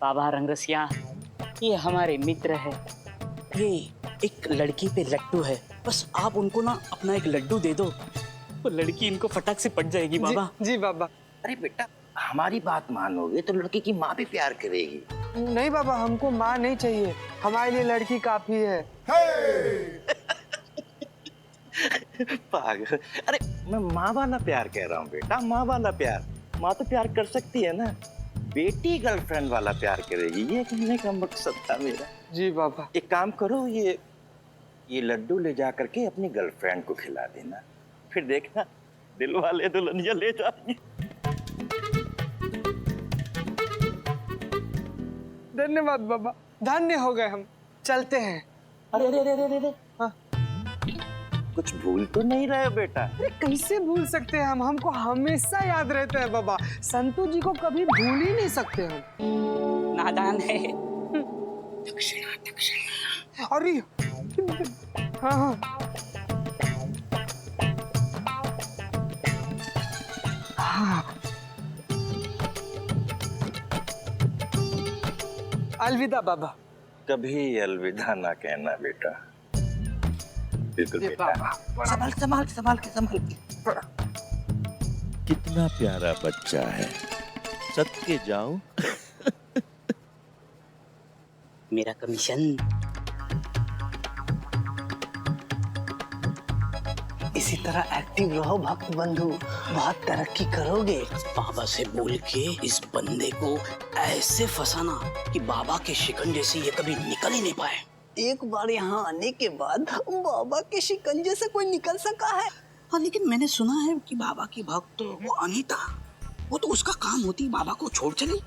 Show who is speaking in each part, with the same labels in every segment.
Speaker 1: बाबा रंगरसिया, ये हमारे मित्र है। ये एक लड़की पे लट्टू है, बस आप उनको ना अपना एक लड्डू दे दो, वो लड़की इनको फटाक से पट जाएगी बाबा।
Speaker 2: जी बाबा।
Speaker 3: अरे बेटा, हमारी बात मानोगे तो लड़की की माँ भी प्यार करेगी।
Speaker 2: नहीं बाबा, हमको माँ नहीं चाहिए, हमारे लिए लड़की काफी है।
Speaker 3: पागल। अरे मैं माँ वाला प्यार कह रहा हूँ बेटा, माँ वाला प्यार। माँ तो प्यार कर सकती है ना, बेटी गर्लफ्रेंड वाला प्यार करेगी, ये कहने का मकसद था मेरा।
Speaker 2: जी बाबा।
Speaker 3: एक काम करो, ये लड्डू ले जा करके अपनी गर्लफ्रेंड को खिला देना, फिर देखना दिल वाले दुल्हनिया ले जाएंगे।
Speaker 2: धन्यवाद बाबा, धन्य हो गए हम, चलते हैं।
Speaker 3: अरे अरे अरे अरे अरे,
Speaker 2: हाँ।
Speaker 3: कुछ भूल तो नहीं रहे हो बेटा?
Speaker 2: अरे कैसे भूल सकते हैं हम, हमको हमेशा याद रहता है बाबा, संतू जी को कभी भूल ही नहीं सकते हम।
Speaker 1: नादान है।
Speaker 3: दक्षिणा दक्षिणा।
Speaker 2: अरे हाँ हाँ। हाँ। अलविदा बाबा।
Speaker 3: कभी अलविदा ना कहना बेटा। बिल्कुल बेटा।
Speaker 2: संभाल संभाल संभाल के संभाल के।
Speaker 4: कितना प्यारा बच्चा है, सदके जाऊं।
Speaker 1: मेरा कमीशन।
Speaker 5: इसी तरह एक्टिव रहो भक्त बंधु, बहुत तरक्की करोगे।
Speaker 1: बाबा से बोल के इस बंदे को ऐसे फंसाना कि बाबा के शिकंजे से ये कभी निकल ही नहीं पाए।
Speaker 5: एक बार यहाँ आने के बाद बाबा के शिकंजे से कोई निकल सका है?
Speaker 1: हाँ, लेकिन मैंने सुना है कि बाबा की भक्त वो अनीता, वो तो उसका काम होती बाबा को छोड़ चली।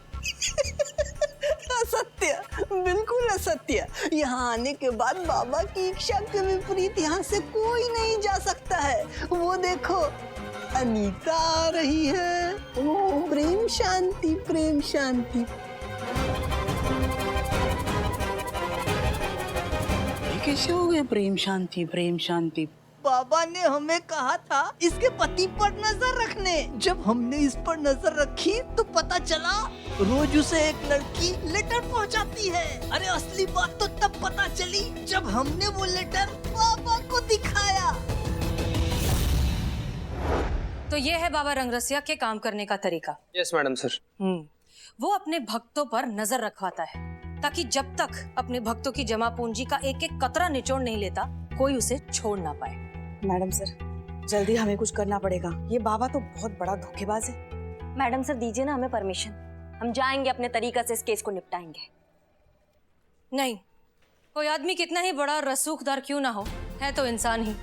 Speaker 5: असत्य, बिल्कुल असत्य। यहाँ आने के बाद बाबा की इच्छा के विपरीत यहाँ से कोई नहीं जा सकता है। वो देखो, अनीता आ रही है। ओ, प्रेम शांति प्रेम शांति।
Speaker 1: कैसे हो गए प्रेम शांति प्रेम शांति?
Speaker 5: बाबा ने हमें कहा था इसके पति पर नजर रखने। जब हमने इस पर नजर रखी तो पता चला रोज उसे एक लड़की लेटर पहुंचाती है। अरे असली बात तो तब पता चली जब हमने वो लेटर बाबा को दिखाया।
Speaker 6: तो ये है बाबा रंगरसिया के काम करने का तरीका।
Speaker 2: Yes madam sir.
Speaker 6: वो अपने भक्तों पर नजर रखवाता है ताकि जब तक अपने भक्तों की जमा पूंजी का एक एक कतरा निचोड़ नहीं लेता, कोई उसे छोड़ ना पाए।
Speaker 7: मैडम सर, जल्दी हमें कुछ करना पड़ेगा, ये बाबा तो बहुत बड़ा धोखेबाज है।
Speaker 8: मैडम सर, दीजिए ना हमें परमिशन, हम जाएंगे अपने तरीका से इस केस को निपटाएंगे।
Speaker 6: नहीं, कोई आदमी कितना ही बड़ा रसूखदार क्यों ना हो, है तो इंसान ही।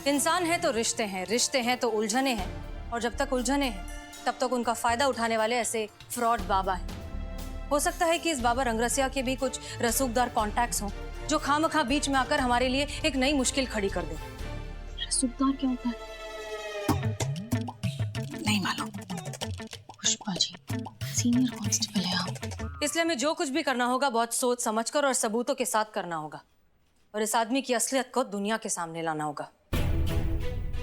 Speaker 6: इंसान है तो रिश्ते हैं, रिश्ते हैं तो उलझने हैं, और जब तक उलझने हैं तब तक उनका फायदा उठाने वाले ऐसे फ्रॉड बाबा हैं। हो सकता है कि इस बाबा रंगरसिया के भी कुछ रसूखदार कॉन्टैक्ट्स हों जो खामखा बीच में आकर हमारे लिए एक नई मुश्किल खड़ी कर दे।
Speaker 8: रसूखदार क्या होता है?
Speaker 7: नहीं मालूम।
Speaker 8: पुष्पा जी, सीनियर कांस्टेबल है आप।
Speaker 6: इसलिए हमें जो कुछ भी करना होगा बहुत सोच समझकर और सबूतों के साथ करना होगा, और इस आदमी की असलियत को दुनिया के सामने लाना होगा।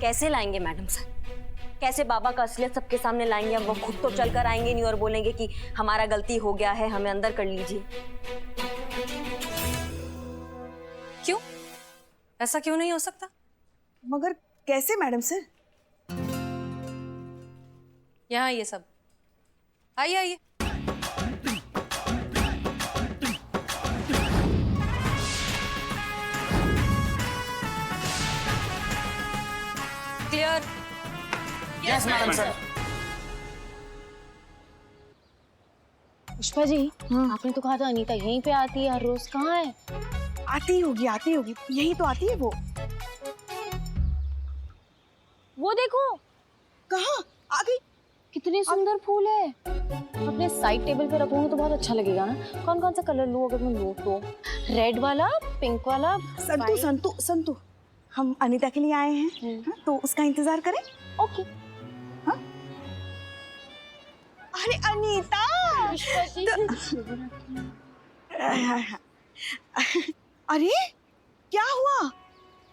Speaker 8: कैसे लाएंगे मैडम सर? कैसे बाबा का असलियत सबके सामने लाएंगे? अब वो खुद तो चल कर आएंगे नहीं और बोलेंगे कि हमारा गलती हो गया है, हमें अंदर कर लीजिए।
Speaker 6: क्यों? ऐसा क्यों नहीं हो सकता?
Speaker 7: मगर कैसे मैडम सर?
Speaker 6: यहाँ ये सब आइए आइए। Clear?
Speaker 1: Yes madam sir.
Speaker 8: Pushpa ji, आपने तो कहा था अनीता यहीं पे आती है हर रोज, कहाँ है?
Speaker 7: आती होगी यही तो आती है वो।
Speaker 8: वो देखो,
Speaker 7: कहाँ आ गई?
Speaker 8: कितने सुंदर फूल है। अपने साइड टेबल पे रखूंगी तो बहुत अच्छा लगेगा ना। कौन कौन सा कलर लूं अगर मैं लूं तो? रेड वाला, पिंक वाला।
Speaker 7: संतू संतू संतू, हम अनीता के लिए आए हैं, हाँ, तो उसका इंतजार करें।
Speaker 8: ओके।
Speaker 7: हाँ? अरे अनीता, अरे क्या हुआ?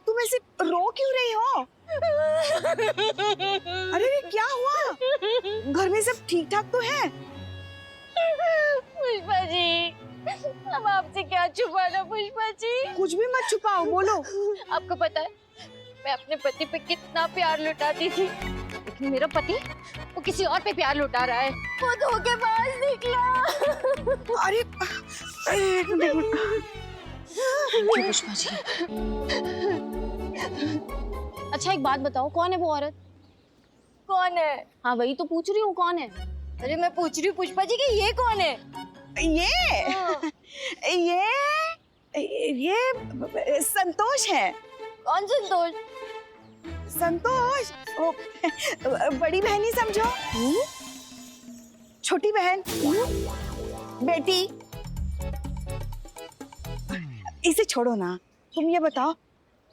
Speaker 7: तुम ऐसे रो क्यों रही हो? अरे क्या हुआ? घर में सब ठीक ठाक तो है?
Speaker 9: पुष्पा जी, हम आपसे क्या छुपाना पुष्पा जी।
Speaker 7: कुछ भी मत छुपाओ, बोलो।
Speaker 9: आपको पता है मैं अपने पति पे कितना प्यार लुटाती थी, लेकिन मेरा पति वो किसी और पे प्यार लुटा रहा है। वो धोखेबाज निकला।
Speaker 7: अरे एक मिनट। पुष्पा जी।
Speaker 9: अच्छा एक बात बताओ, कौन है वो औरत? कौन है? हाँ वही तो पूछ रही हूँ, कौन है? अरे मैं पूछ रही हूँ पुष्पा जी कि ये कौन है?
Speaker 7: ये संतोष है।
Speaker 9: कौन संतोष?
Speaker 7: संतोष ओ, बड़ी बहनी समझो। छोटी बहन, बेटी। इसे छोड़ो ना, तुम ये बताओ,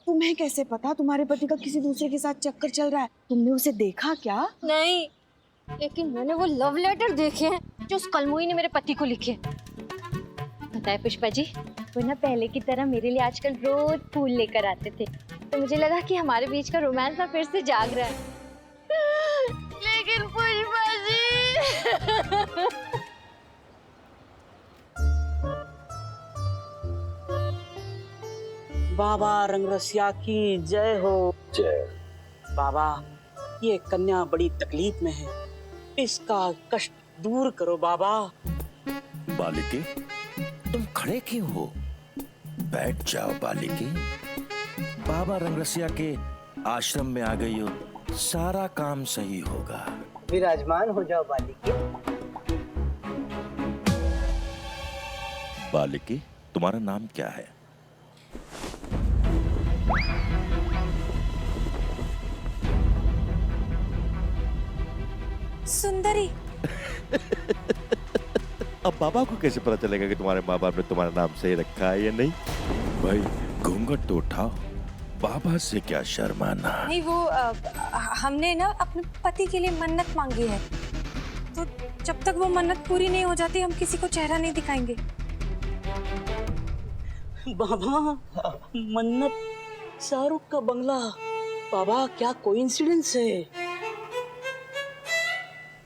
Speaker 7: तुम्हें कैसे पता तुम्हारे पति का किसी दूसरे के साथ चक्कर चल रहा है? तुमने उसे देखा क्या?
Speaker 9: नहीं, लेकिन मैंने वो लव लेटर देखे हैं जो उस कलमुई ने मेरे पति को लिखे। पता है पुष्पा जी, वो ना पहले की तरह मेरे लिए आजकल रोज फूल लेकर आते थे, तो मुझे लगा कि हमारे बीच का रोमांस ना फिर से जाग रहा है। लेकिन पुष्पा जी
Speaker 1: बाबा रंगरसिया की जय हो।
Speaker 3: जय।
Speaker 1: बाबा, ये कन्या बड़ी तकलीफ में है, इसका कष्ट दूर करो बाबा।
Speaker 4: बालिके, तुम खड़े क्यों हो? बैठ जाओ बालिके। बाबा रंगरसिया के आश्रम में आ गई हो, सारा काम सही होगा।
Speaker 10: विराजमान हो जाओ बालिके।
Speaker 4: बालिके, तुम्हारा नाम क्या है?
Speaker 6: सुंदरी।
Speaker 4: अब बाबा को कैसे पता चलेगा कि तुम्हारे माँ बाप ने तुम्हारा नाम सही रखा है या नहीं? भाई घूंघट तो उठाओ, बाबा से क्या शर्माना।
Speaker 6: नहीं, वो हमने ना अपने पति के लिए मन्नत मांगी है, तो जब तक वो मन्नत पूरी नहीं हो जाती हम किसी को चेहरा नहीं दिखाएंगे।
Speaker 1: बाबा, मन्नत, शाहरुख का बंगला। बाबा, क्या कोइंसिडेंस है।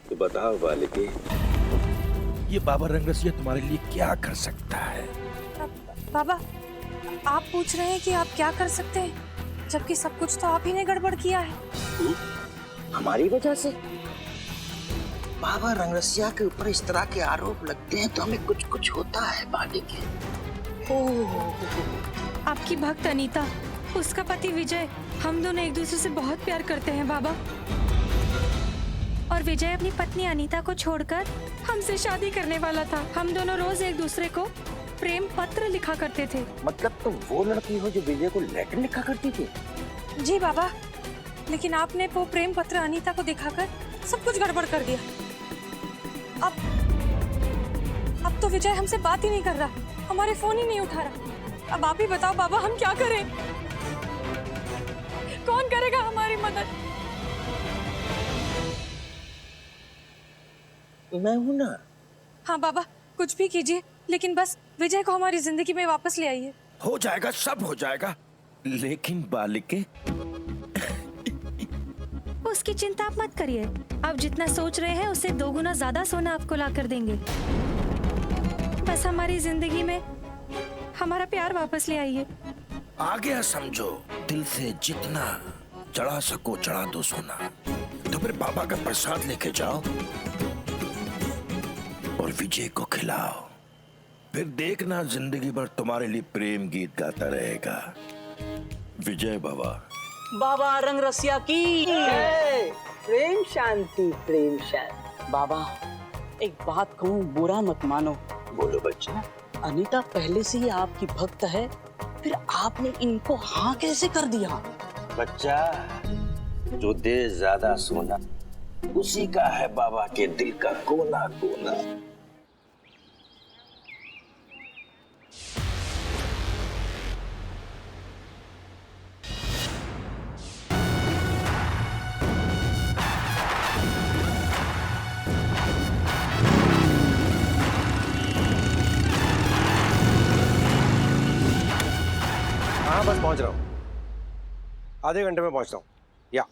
Speaker 3: तो बताओ बालिके,
Speaker 4: ये बाबा रंगरसिया तुम्हारे लिए क्या कर सकता है?
Speaker 6: बाबा, आप पूछ रहे हैं कि आप क्या कर सकते हैं, जबकि सब कुछ तो आप ही ने गड़बड़ किया है।
Speaker 10: हमारी वजह से बाबा रंगरसिया के ऊपर इस तरह के आरोप लगते हैं तो हमें कुछ कुछ होता है बालिके।
Speaker 6: आपकी भक्त अनीता, उसका पति विजय, हम दोनों एक दूसरे से बहुत प्यार करते हैं बाबा। और विजय अपनी पत्नी अनीता को छोड़कर हमसे शादी करने वाला था। हम दोनों रोज एक दूसरे को प्रेम पत्र लिखा करते थे।
Speaker 3: मतलब तुम वो लड़की हो जो विजय को लेटर लिखा करती थी?
Speaker 6: जी बाबा, लेकिन आपने वो प्रेम पत्र अनीता को दिखाकर सब कुछ गड़बड़ कर दिया। अब तो विजय हमसे बात ही नहीं कर रहा, हमारे फोन ही नहीं उठा रहा। अब आप ही बताओ बाबा, हम क्या करें? कौन करेगा हमारी मदद?
Speaker 3: मैं हूं ना।
Speaker 6: हाँ बाबा, कुछ भी कीजिए, लेकिन बस विजय को हमारी जिंदगी में वापस ले आइए।
Speaker 4: हो जाएगा, सब हो जाएगा। लेकिन बालिके,
Speaker 6: उसकी चिंता आप मत करिए। आप जितना सोच रहे हैं उससे 2 गुना ज्यादा सोना आपको ला कर देंगे। बस हमारी जिंदगी में हमारा प्यार वापस ले आइए।
Speaker 4: आ गया समझो। दिल से जितना चढ़ा सको चढ़ा दो सोना। तो फिर बाबा का प्रसाद लेके जाओ और विजय को खिलाओ। फिर देखना जिंदगी भर तुम्हारे लिए प्रेम गीत गाता रहेगा। विजय बाबा।
Speaker 1: बाबा रंगरसिया की
Speaker 10: प्रेम शांति, प्रेम शांति।
Speaker 1: बाबा, एक बात कहूँ, बुरा मत मानो।
Speaker 3: बोलो बच्चा।
Speaker 1: अनीता पहले से ही आपकी भक्त है, फिर आपने इनको हाँ कैसे कर दिया?
Speaker 3: बच्चा, जो दे ज्यादा सोना उसी का है बाबा के दिल का कोना कोना।
Speaker 2: हाँ बस पहुंच रहा हूँ, आधे घंटे में पहुंचता हूँ। या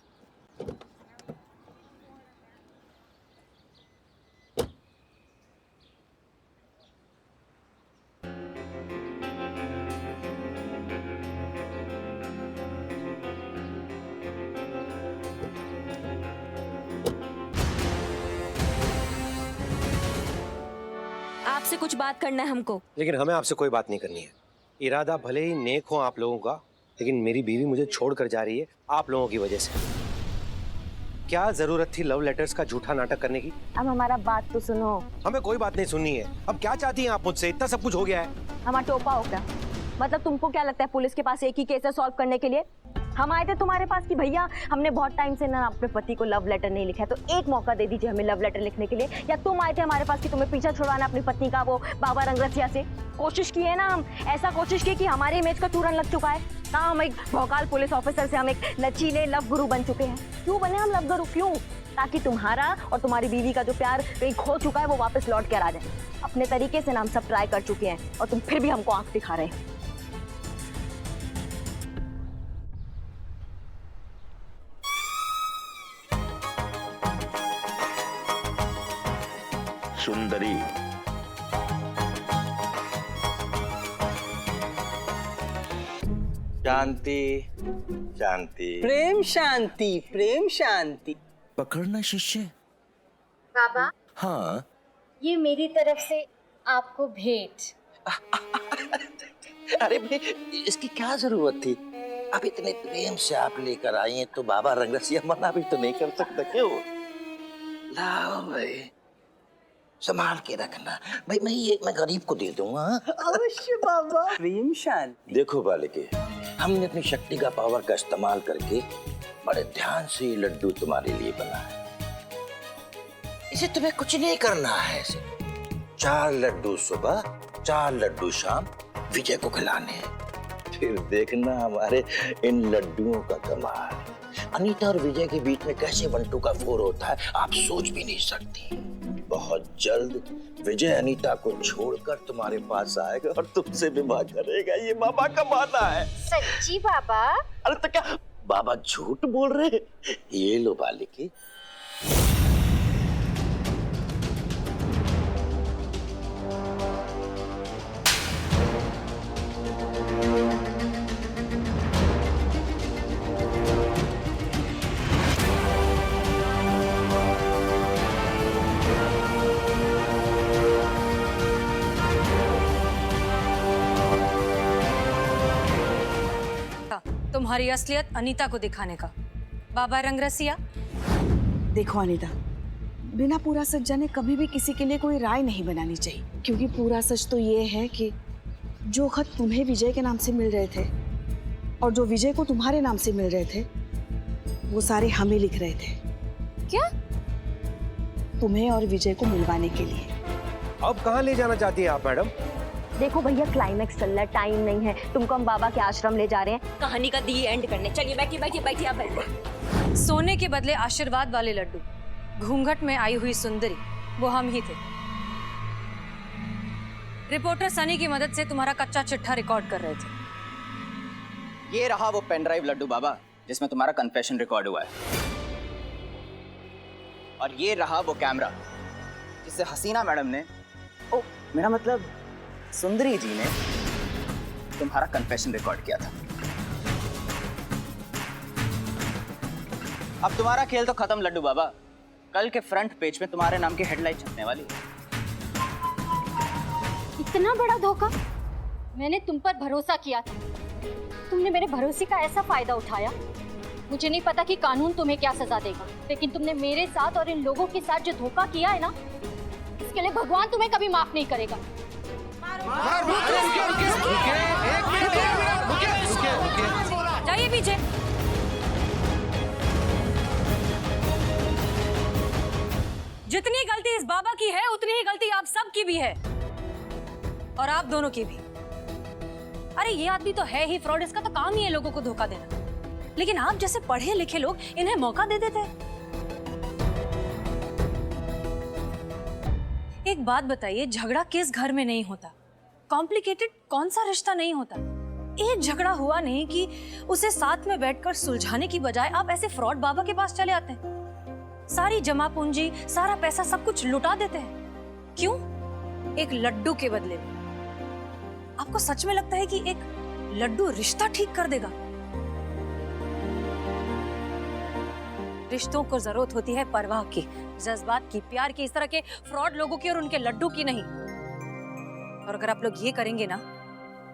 Speaker 8: आपसे कुछ बात करना है हमको।
Speaker 11: लेकिन हमें आपसे कोई बात नहीं करनी है। इरादा भले ही नेक हो आप लोगों का, लेकिन मेरी बीवी मुझे छोड़कर जा रही है आप लोगों की वजह से। क्या जरूरत थी लव लेटर्स का झूठा नाटक करने की?
Speaker 8: अब हमारा बात तो सुनो।
Speaker 11: हमें कोई बात नहीं सुननी है। अब क्या चाहती हैं आप मुझसे? इतना सब कुछ हो गया है।
Speaker 8: हमारा टोपा हो क्या? मतलब तुमको क्या लगता है पुलिस के पास एक ही केस है सॉल्व करने के लिए? हम आए थे तुम्हारे पास कि भैया हमने बहुत टाइम से ना अपने पति को लव लेटर नहीं लिखा है, तो एक मौका दे दीजिए हमें लव लेटर लिखने के लिए। या तुम आए थे हमारे पास कि तुम्हें पीछा छुड़वाना अपनी पत्नी का वो बाबा रंगरसिया से? कोशिश की है ना हम, ऐसा कोशिश की कि हमारे इमेज का चूरन लग चुका है। कहाँ हम एक भौकाल पुलिस ऑफिसर से हम एक लचीले लव गुरु बन चुके हैं। क्यों बने हम लव गुरु? क्यों? ताकि तुम्हारा और तुम्हारी बीवी का जो प्यार कहीं खो चुका है वो वापस लौट कर आ जाए। अपने तरीके से ना हम सब ट्राई कर चुके हैं और तुम फिर भी हमको आंख दिखा रहे हैं।
Speaker 4: सुंदरी,
Speaker 3: शांति शांति।
Speaker 2: प्रेम शांति, प्रेम शांति।
Speaker 4: पकड़ना शिष्य।
Speaker 9: बाबा,
Speaker 4: हाँ,
Speaker 9: ये मेरी तरफ से आपको भेंट।
Speaker 10: अरे भाई इसकी क्या जरूरत थी? अब इतने प्रेम से आप लेकर आई हैं तो बाबा रंगरसिया मना भी तो नहीं कर सकता। क्यों? लाओ भाई, संभाल के रखना भाई। मैं गरीब को दे दूंगा।
Speaker 2: अवश्य बाबा। प्रेम शांति।
Speaker 10: देखो बालिके, हमने अपनी शक्ति का पावर का इस्तेमाल करके बड़े ध्यान से ये लड्डू तुम्हारे लिए बना है। इसे तुम्हें कुछ नहीं करना है। इसे 4 लड्डू सुबह 4 लड्डू शाम विजय को खिलाने हैं। फिर देखना हमारे इन लड्डुओं का कमाल। अनीता और विजय के बीच में कैसे बंटू का फोर होता है आप सोच भी नहीं सकती। बहुत जल्द विजय अनीता को छोड़कर तुम्हारे पास आएगा और तुमसे विवाह करेगा। ये बाबा का वादा है।
Speaker 9: सच्ची बाबा?
Speaker 10: अरे तो क्या बाबा झूठ बोल रहे? ये लो बालिके।
Speaker 6: तुम्हारी असलियत अनीता को दिखाने का। बाबा रंगरसिया,
Speaker 7: देखो अनीता, बिना पूरा सच जाने कभी भी किसी के लिए कोई राय नहीं बनानी चाहिए, क्योंकि पूरा सच तो ये है कि जो खत तुम्हें विजय के नाम से मिल रहे थे और जो विजय को तुम्हारे नाम से मिल रहे थे वो सारे हमें लिख रहे थे।
Speaker 6: क्या?
Speaker 7: तुम्हें और विजय को मिलवाने के लिए।
Speaker 11: अब कहाँ ले जाना चाहती है आप मैडम?
Speaker 8: देखो भैया क्लाइमैक्स चल रहा है, टाइम नहीं है। तुमको हम बाबा के आश्रम ले जा रहे हैं कहानी का दी एंड करने। चलिए बैठिए बैठिए बैठिए आप बैठिए।
Speaker 6: सोने के बदले आशीर्वाद वाले लड्डू, घूंघट में आई हुई सुंदरी, वो हम ही थे। रिपोर्टर सनी की मदद से तुम्हारा कच्चा चिट्ठा रिकॉर्ड कर रहे थे।
Speaker 12: ये रहा वो पेन ड्राइव लड्डू बाबा जिसमें तुम्हारा कन्फेशन रिकॉर्ड हुआ है। और ये रहा वो कैमरा जिससे हसीना मैडम ने, ओ मेरा मतलब सुंदरी जी ने, तुम्हारा कन्फेशन रिकॉर्ड किया था। अब तुम्हारा खेल तो खत्म लड्डू बाबा। कल के फ्रंट पेज में तुम्हारे नाम की हेडलाइन छपने वाली है।
Speaker 9: इतना बड़ा धोखा? मैंने तुम पर भरोसा किया था, तुमने मेरे भरोसे का ऐसा फायदा उठाया। मुझे नहीं पता कि कानून तुम्हें क्या सजा देगा, लेकिन तुमने मेरे साथ और इन लोगों के साथ जो धोखा किया है ना, इसके लिए भगवान तुम्हें कभी माफ नहीं करेगा।
Speaker 6: जाइए पीछे। जितनी गलती इस बाबा की है उतनी ही गलती आप सब की भी है, और आप दोनों की भी। अरे ये आदमी तो है ही फ्रॉड, इसका तो काम ही है लोगों को धोखा देना। लेकिन आप जैसे पढ़े लिखे लोग इन्हें मौका दे देते हैं। एक बात बताइए, झगड़ा किस घर में नहीं होता? कॉम्प्लिकेटेड कौन सा रिश्ता नहीं होता? एक झगड़ा हुआ नहीं कि उसे साथ में बैठकर सुलझाने की बजाय आप ऐसे फ्रॉड बाबा के पास चले आते हैं, सारी जमा पूंजी, सारा पैसा, सब कुछ लुटा देते हैं। क्यों? एक लड्डू के बदले में। आपको सच में लगता है कि एक लड्डू रिश्ता ठीक कर देगा? रिश्तों को जरूरत होती है परवाह की, जज्बात की, प्यार की, इस तरह के फ्रॉड लोगों की और उनके लड्डू की नहीं। और अगर आप लोग ये करेंगे ना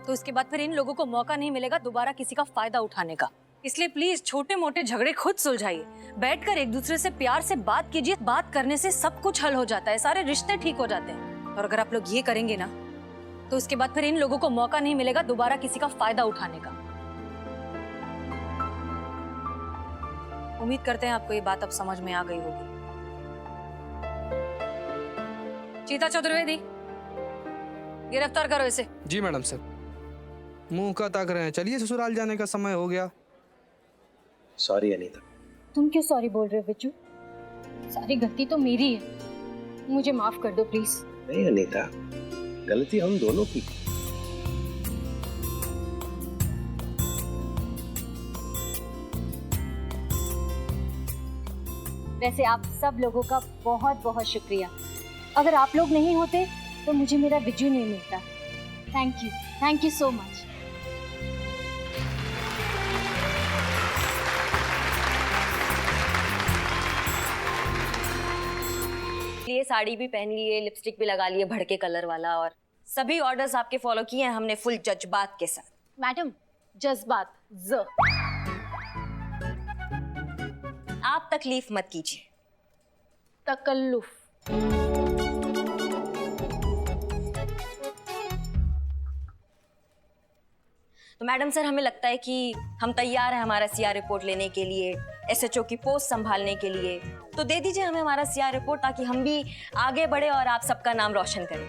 Speaker 6: तो इसके बाद फिर इन लोगों को मौका नहीं मिलेगा दोबारा किसी का फायदा उठाने का। इसलिए प्लीज छोटे मोटे झगड़े खुद सुलझाइए, बैठकर एक दूसरे से प्यार से बात कीजिए। बात करने से सब कुछ हल हो जाता है, सारे रिश्ते ठीक हो जाते हैं। और अगर आप लोग ये करेंगे ना तो इसके बाद फिर इन लोगों को मौका नहीं मिलेगा दोबारा किसी का फायदा उठाने का। उम्मीद करते हैं आपको ये बात अब समझ में आ गई होगी। चीता चतुर्वेदी, गिरफ्तार करो इसे।
Speaker 2: जी मैडम सर। मुंह का ताक रहे हैं, चलिए ससुराल जाने का समय हो गया।
Speaker 11: सॉरी अनीता।
Speaker 9: तुम क्यों सॉरी बोल रहे हो बिज्जू? सारी गलती तो मेरी है, मुझे माफ कर दो प्लीज।
Speaker 11: नहीं अनीता, गलती हम दोनों की।
Speaker 9: वैसे आप सब लोगों का बहुत बहुत शुक्रिया। अगर आप लोग नहीं होते तो मुझे मेरा बिज्जू नहीं मिलता। Thank you so much.
Speaker 8: लिए साड़ी भी पहन लिए, लिपस्टिक भी लगा लिए भड़के कलर वाला, और सभी ऑर्डर्स आपके फॉलो किए हैं हमने फुल जज्बात के साथ।
Speaker 9: मैडम, जज्बात ज।
Speaker 8: आप तकलीफ मत कीजिए।
Speaker 9: तकल्लुफ।
Speaker 8: तो मैडम सर, हमें लगता है कि हम तैयार हैं हमारा सीआर रिपोर्ट लेने के लिए, एसएचओ की पोस्ट संभालने के लिए। तो दे दीजिए हमें हमारा सीआर रिपोर्ट ताकि हम भी आगे बढ़े और आप सबका नाम रोशन करें।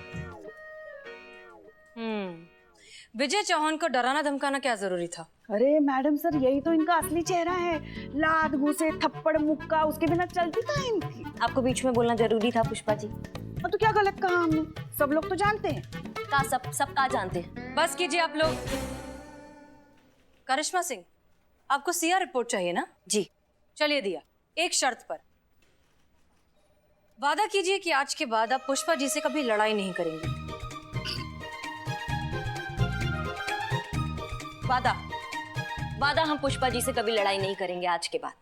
Speaker 6: विजय चौहान को डराना धमकाना क्या जरूरी था?
Speaker 7: अरे मैडम सर, यही तो इनका असली चेहरा है। लात घूसे, थप्पड़ मुक्का, उसके बिना चलती कहाँ इनकी।
Speaker 8: आपको बीच में बोलना जरूरी था पुष्पा जी।
Speaker 7: तो क्या गलत कहा हमने? सब लोग तो जानते हैं।
Speaker 8: सब का जानते हैं।
Speaker 6: बस कीजिए आप लोग। करिश्मा सिंह, आपको सीआर रिपोर्ट चाहिए ना?
Speaker 8: जी।
Speaker 6: चलिए दिया, एक शर्त पर। वादा कीजिए कि आज के बाद आप पुष्पा जी से कभी लड़ाई नहीं करेंगे।
Speaker 8: वादा हम पुष्पा जी से कभी लड़ाई नहीं करेंगे आज के बाद।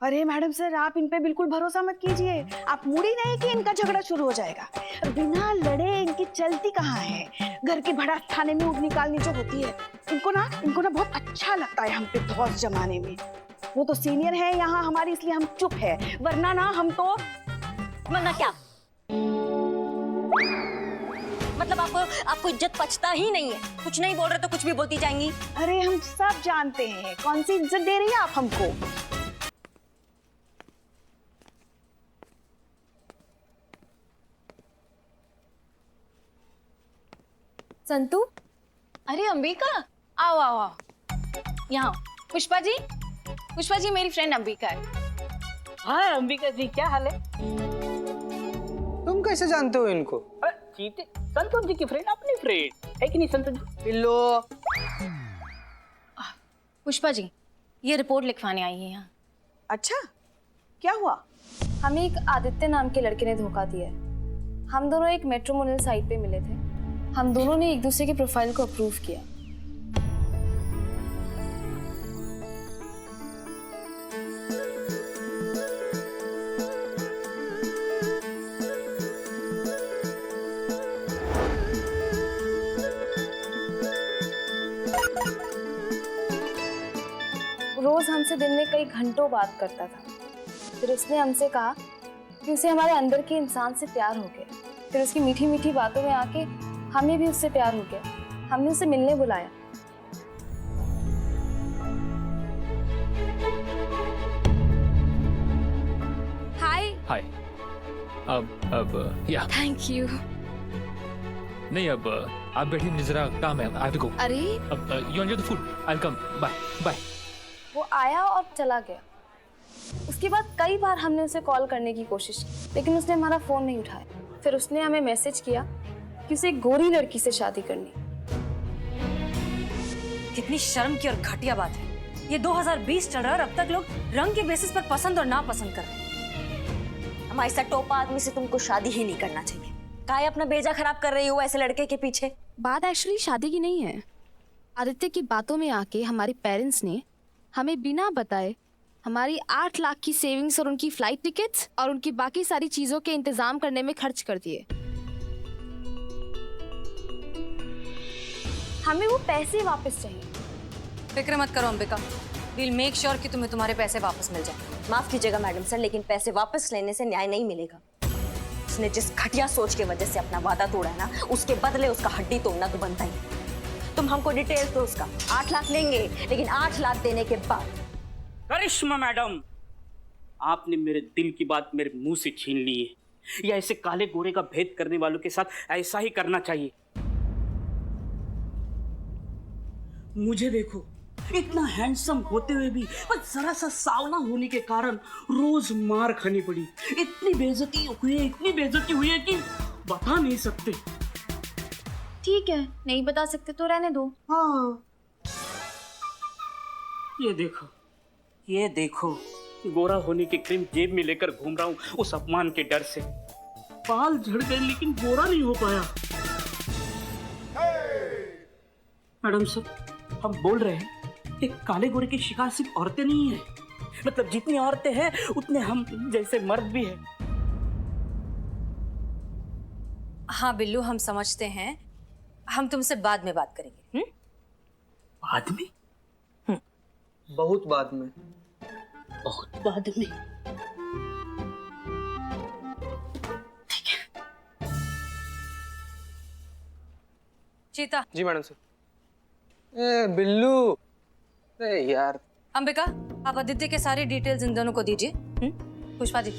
Speaker 7: अरे मैडम सर, आप इन पे बिल्कुल भरोसा मत कीजिए। आप मूडी नहीं कि इनका झगड़ा शुरू हो जाएगा। बिना लड़े इनकी चलती कहाँ है। घर के भड़ास थाने में ऊँट निकालनी जो होती है, इनको ना बहुत अच्छा लगता है हम पे बहुत जमाने में। वो तो सीनियर है यहाँ हमारी, इसलिए हम चुप है, वरना ना हम तो।
Speaker 8: वरना क्या? मतलब आपको इज्जत पचता ही नहीं है। कुछ नहीं बोल रहे तो कुछ भी बोलती जाएंगी।
Speaker 7: अरे हम सब जानते हैं कौन सी इज्जत दे रही है आप हमको।
Speaker 9: संतू, अरे अंबिका, आओ आओ आओ यहाँ। पुष्पा जी मेरी फ्रेंड अंबिका है।
Speaker 1: हाँ अंबिका जी, क्या हाल है?
Speaker 2: तुम कैसे जानते हो इनको?
Speaker 1: चीते संतोष जी की फ्रेंड, अपनी फ्रेंड है कि नहीं संतोष जी?
Speaker 2: पिल्लो।
Speaker 9: पुष्पा जी, ये रिपोर्ट लिखवाने आई है यहाँ।
Speaker 7: अच्छा, क्या हुआ?
Speaker 6: हमें एक आदित्य नाम के लड़के ने धोखा दिया है। हम दोनों एक मैट्रिमोनियल साइट पे मिले थे। हम दोनों ने एक दूसरे के प्रोफाइल को अप्रूव किया। रोज हमसे दिन में कई घंटों बात करता था। फिर उसने हमसे कहा कि उसे हमारे अंदर के इंसान से प्यार हो गया। फिर उसकी मीठी मीठी बातों में आके हमें भी उससे प्यार हो गया। हमने उसे मिलने बुलाया।
Speaker 13: हाय। अब या
Speaker 6: थैंक यू।
Speaker 13: नहीं, अब आप बैठिए, मुझे जरा काम है। I have to go.
Speaker 6: अरे
Speaker 13: अब you enjoy the food, I will come. Bye bye.
Speaker 6: वो आया और चला गया। उसके बाद कई बार हमने उसे कॉल करने की कोशिश की, लेकिन उसने हमारा फोन नहीं उठाया। फिर उसने हमें मैसेज किया कि उसे एक गोरी लड़की से शादी करनी। कितनी शर्म की और घटिया बात है। ये 2020 चल रहा है और अब तक लोग रंग के बेसिस पर पसंद और नापसंद कर रहे हैं।
Speaker 8: हमारे साथ टोपा आदमी से तुमको शादी ही नहीं करना चाहिए। काहे अपना बेजा खराब कर रही हो ऐसे लड़के के पीछे?
Speaker 6: बात एक्चुअली शादी की नहीं है। आदित्य की बातों में आके हमारे पेरेंट्स ने हमें बिना बताए हमारी 8 लाख की सेविंग्स और उनकी फ्लाइट टिकट्स और उनकी बाकी सारी चीजों के इंतजाम करने में खर्च कर दिए।
Speaker 8: हमें वो पैसे वापस चाहिए।
Speaker 6: फिक्र मत करो अंबिका, we'll मेक श्योर कि तुम्हें तुम्हारे पैसे वापस मिल जाए।
Speaker 8: माफ कीजिएगा मैडम सर, लेकिन पैसे वापस लेने से न्याय नहीं मिलेगा। उसने जिस घटिया सोच की वजह से अपना वादा तोड़ा है ना, उसके बदले उसका हड्डी तोड़ना तो बनता ही। तुम हमको डिटेल्स दो उसका। 8 लाख लेंगे, लेकिन 8 लाख देने के बाद।
Speaker 1: करिश्मा मैडम, आपने मेरे दिल की बात मेरे मुंह से छीन ली है। या ऐसे काले गोरे का भेद करने वालों के साथ ऐसा ही करना चाहिए। मुझे देखो, इतना हैंडसम होते हुए भी बस जरा सा सावला होने के कारण रोज मार खानी पड़ी। इतनी बेइज्जती हुई है कि बता नहीं सकते।
Speaker 8: ठीक है, नहीं बता सकते तो रहने दो।
Speaker 1: हाँ, ये देखो, गोरा होने की क्रीम जेब में लेकर घूम रहा हूँ उस अपमान के डर से। बाल झड़ गए लेकिन गोरा नहीं हो पाया। मैडम सर, हम बोल रहे हैं कि काले गोरे की शिकार सिर्फ औरतें नहीं है, मतलब जितनी औरतें हैं उतने हम जैसे मर्द भी हैं।
Speaker 6: हाँ बिल्लू, हम समझते हैं, हम तुमसे बाद में बात करेंगे।
Speaker 1: बाद में?
Speaker 2: बहुत बाद में।
Speaker 1: बहुत बाद में।
Speaker 6: चीता।
Speaker 2: जी मैडम सर। ए बिल्लू, अरे यार।
Speaker 6: अंबिका, आप आदित्य के सारी डिटेल्स इन दोनों को दीजिए। पुष्पा जी।